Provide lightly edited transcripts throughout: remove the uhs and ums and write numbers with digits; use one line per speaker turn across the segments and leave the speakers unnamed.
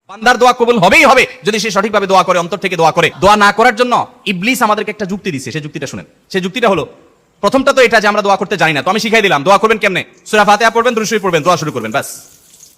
বান্দার দোয়া কবুল হবেই হবে যদি সে সঠিকভাবে দোয়া করে, অন্তর থেকে দোয়া করে। দোয়া না করার জন্য ইবলিস আমাদেরকে একটা যুক্তি দিচ্ছে, সেই যুক্তিটা শুনেন। সেই যুক্তিটা হলো, প্রথমটা তো এটা যে আমরা দোয়া করতে জানি না, তো আমি শিখাই দিলাম দোয়া করবেন কেমনে। সূরা ফাতিহা পড়বেন, দুরূদ শরীফ পড়বেন, দোয়া শুরু করবেন, ব্যাস।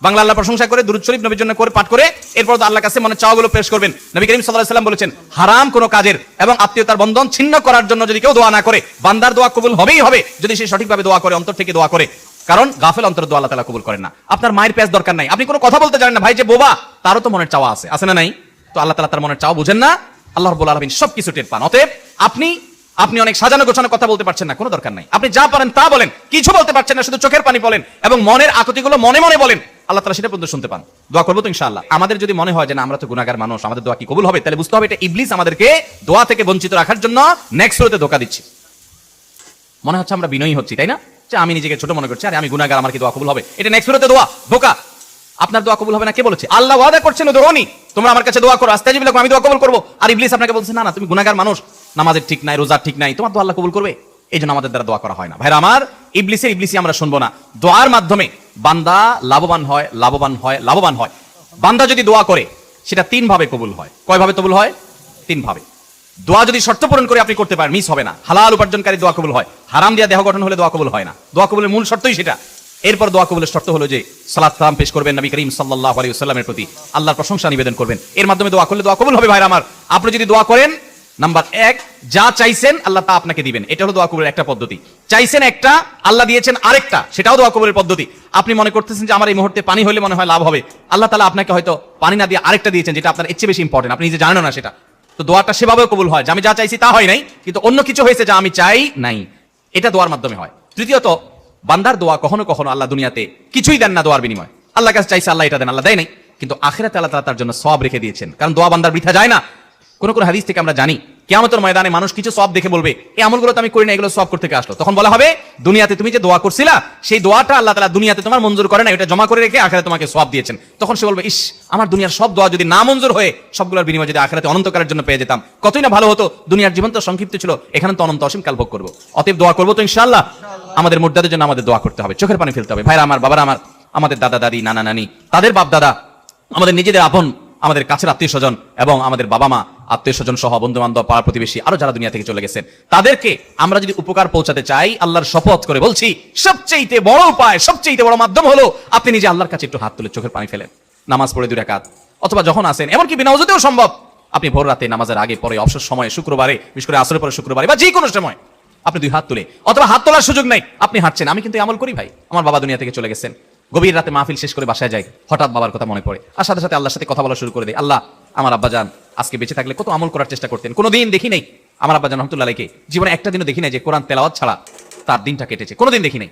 বাংলা আল্লাহ প্রশংসা করে দুরূদ শরীফ নবীর জন্য করে পাঠ করে এরপর তো আল্লাহর কাছে মনে চাওয়াগুলো পেশ করবেন। নবী করিম সাল্লাল্লাহু আলাইহি ওয়াসাল্লাম বলেছেন, হারাম কোনো কাজের এবং আত্মীয়তার বন্ধন ছিন্ন করার জন্য যদি কেউ দোয়া না করে, বান্দার দোয়া কবুল হবেই হবে যদি সে সঠিকভাবে দোয়া করে, অন্তর থেকে দোয়া করে। কারণ গাফেল অন্তর দোয়া আল্লাহ তাআলা কবুল করেন না। আপনার মায়ের পেঁয়াজ দরকার নাই, আপনি কোনো কথা বলতে জানেন না, ভাই যে বোবা, তারও তো মনের চাওয়া আছে, আছে না নাই? তো আল্লাহ তাআলা তার মনের চাওয়া বুঝেন না, আল্লাহ রাব্বুল আলামিন সবকিছু টের পান। অতএব আপনি অনেক সাজানো গোছানো কথা বলতে পারছেন না, কোনো দরকার নাই। আপনি যা পারেন তা বলেন, কিছু বলতে পারছেন না, শুধু চোখের পানি বলেন এবং মনের আকুতিগুলো মনে মনে বলেন, আল্লাহ তাআলা সেটা পর্যন্ত শুনতে পান। দোয়া করবো তো ইনশাআল্লাহ। আমাদের যদি মনে হয় যে না আমরা তো গুনাহগার মানুষ, আমাদের দোয়া কি কবুল হবে, তাহলে বুঝতে হবে এটা ইবলিস আমাদেরকে দোয়া থেকে বঞ্চিত রাখার জন্য নেক্সট ফ্লোতে ধোঁকা দিচ্ছে। মনে হচ্ছে আমরা বিনয়ী হচ্ছি, তাই না? যে আমি নিজেকে ছোট মনে করছি, আরে আমি গুনাহগার, আমার কি দোয়া কবুল হবে? এটা নেক্সট ফ্লোতে দোয়া, ধোঁকা। আপনার দোয়া কবুল হবে না কে বলেছে? আল্লাহ ওয়াদা করছেন, উদউনি, তোমরা আমার কাছে দোয়া করো, আস্তাজিব লাকুম, আমি দোয়া কবুল করব। আর ইবলিস আপনাকে বলছে না না, তুমি গুনাহগার মানুষ, নামাজের ঠিক নাই, রোজার ঠিক নাই, তোমার দোয়া আল্লাহ কবুল করবে। এই জন্য আমাদের দ্বারা দোয়া করা হয় না। ভাইরা আমার, ইবলিসি আমরা শুনবো না। দোয়ার মাধ্যমে বান্দা লাভবান হয়, লাভবান হয়, লাভবান হয়। বান্দা যদি দোয়া করে সেটা তিন ভাবে কবুল হয়। কয় ভাবে কবুল হয়? তিন ভাবে। দোয়া যদি শর্ত পূরণ করে আপনি করতে পারেন, মিস হবে না। হালাল উপার্জনকারী দোয়া কবুল হয়, হারাম দিয়া দেহ গঠন হলে দোয়া কবুল হয় না। দোয়া কবুলের মূল শর্তই সেটা। এরপর দোয়া কবুলের শর্ত হলো যে সালাত সালাম পেশ করবেন নবী করিম সাল্লাল্লাহু আলাইহি ওয়াসাল্লামের প্রতি, আল্লাহর প্রশংসা নিবেদন করবেন। এর মাধ্যমে দোয়া করলে দোয়া কবুল হবে। ভাইরা আমার, আপনি যদি দোয়া করেন, নাম্বার এক, যা চাইছেন আল্লাহ তা আপনাকে দিবেন, এটা হলো দোয়া কবুলের একটা পদ্ধতি। চাইছেন একটা, আল্লাহ দিয়েছেন আরেকটা, সেটাও দোয়া কবুলের পদ্ধতি। আপনি মনে করতেছেন যে আমার এই মুহূর্তে পানি হলে মনে হয় লাভ হবে, আল্লাহ তাআলা আপনাকে হয়তো পানি না দিয়ে আরেকটা দিয়েছেন যেটা আপনার এর চেয়ে বেশি ইম্পর্টেন্ট, আপনি নিজে জানেন না সেটা। তো দোয়াটা সেভাবেও কবুল হয় যে আমি যা চাইছি তা হয় নাই, কিন্তু অন্য কিছু হয়েছে যা আমি চাই নাই। এটা দোয়ার মাধ্যমে হয়। তৃতীয়ত, বান্দার দোয়া কখনো কখনো আল্লাহ দুনিয়াতে কিছুই দেন না দোয়ার বিনিময়। আল্লাহর কাছে চাইছে আল্লাহ এটা দেন, আল্লাহ দেয় নাই, কিন্তু আখিরাতে আল্লাহ তাআলা তার জন্য সওয়াব রেখে দিয়েছেন। কারণ দোয়া বান্দার বৃথা যায় না। কোন কোন হাদিস থেকে আমরা জানি কিয়ামতের ময়দানে মানুষ কিছু সওয়াব দেখে বলবে, এই আমলগুলো তো আমি করি না, এগুলো সওয়াব করতে আসলো। তখন বলা হবে, দুনিয়াতে তুমি যে দোয়া করছিলা সেই দোয়াটা আল্লাহ তাআলা দুনিয়াতে তোমার মঞ্জুর করে না, এটা জমা করে রেখে আখিরাতে তোমাকে সওয়াব দিয়েছেন। তখন সে বলবে, ইস, আমার দুনিয়ার সব দোয়া যদি না মঞ্জুর হয়ে সবগুলোর বিনিময়ে যদি আখিরাতে অনন্তকালের জন্য পেয়ে যেতাম, কতই না ভালো হতো। দুনিয়ার জীবন তো সংক্ষিপ্ত ছিল, এখানে তো অনন্ত অসীম কাল ভোগ করবো। অতএব দোয়া করবো তো ইনশাআল্লাহ। আমাদের মুর্দাদের জন্য আমাদের দোয়া করতে হবে, চোখের পানি ফেলতে হবে। ভাইরা আমার, বাবারা আমার, আমাদের দাদা দাদি, নানা নানি, তাদের বাপ দাদা, আমাদের নিজেদের আপন, আমাদের কাছের আত্মীয় স্বজন এবং আমাদের বাবা মা, আত্মীয় স্বজন সহ বন্ধু বান্ধব, পাড়া প্রতিবেশী, আরো যারা দুনিয়া থেকে চলে গেছেন, তাদেরকে আমরা যদি উপকার পৌঁছাতে চাই, আল্লাহর শপথ করে বলছি, সবচেয়ে বড় উপায়, সবচেয়ে বড় মাধ্যম হলো আপনি নিজে আল্লাহর কাছে একটু হাত তুলে চোখের পানি ফেলেন, নামাজ পড়ে 2 রাকাত, অথবা যখন আসেন, এমনকি বিনা ওযুতেও সম্ভব, আপনি ভোর রাতে নামাজের আগে পরে, অবসর সময়ে, শুক্রবারে, বিশেষ করে আসরের পরে শুক্রবারে বা যে কোনো সময় আপনি 2 হাত তুলে, অথবা হাত তোলার সুযোগ নাই, আপনি হাঁটছেন। আমি কিন্তু আমল করি ভাই। আমার বাবা দুনিয়া থেকে চলে গেছেন, গভীর রাতে মাহফিল শেষ করে বাসায় যাই, হঠাৎ বাবার কথা মনে পড়ে, আর সাথে সাথে আল্লাহর সাথে কথা বলা শুরু করে দেয়। আল্লাহ, আমার আব্বাজান আজকে বেঁচে থাকলে কত আমল করার চেষ্টা করতেন, কোনোদিন দেখি নাই আমার আব্বাজান রহমতুল্লাহ আলাইহি জীবনে একটা দিনও দেখি নাই যে কোরআন তেলাওয়াত ছাড়া তার দিনটা কেটেছে, কোনোদিন দেখি নাই।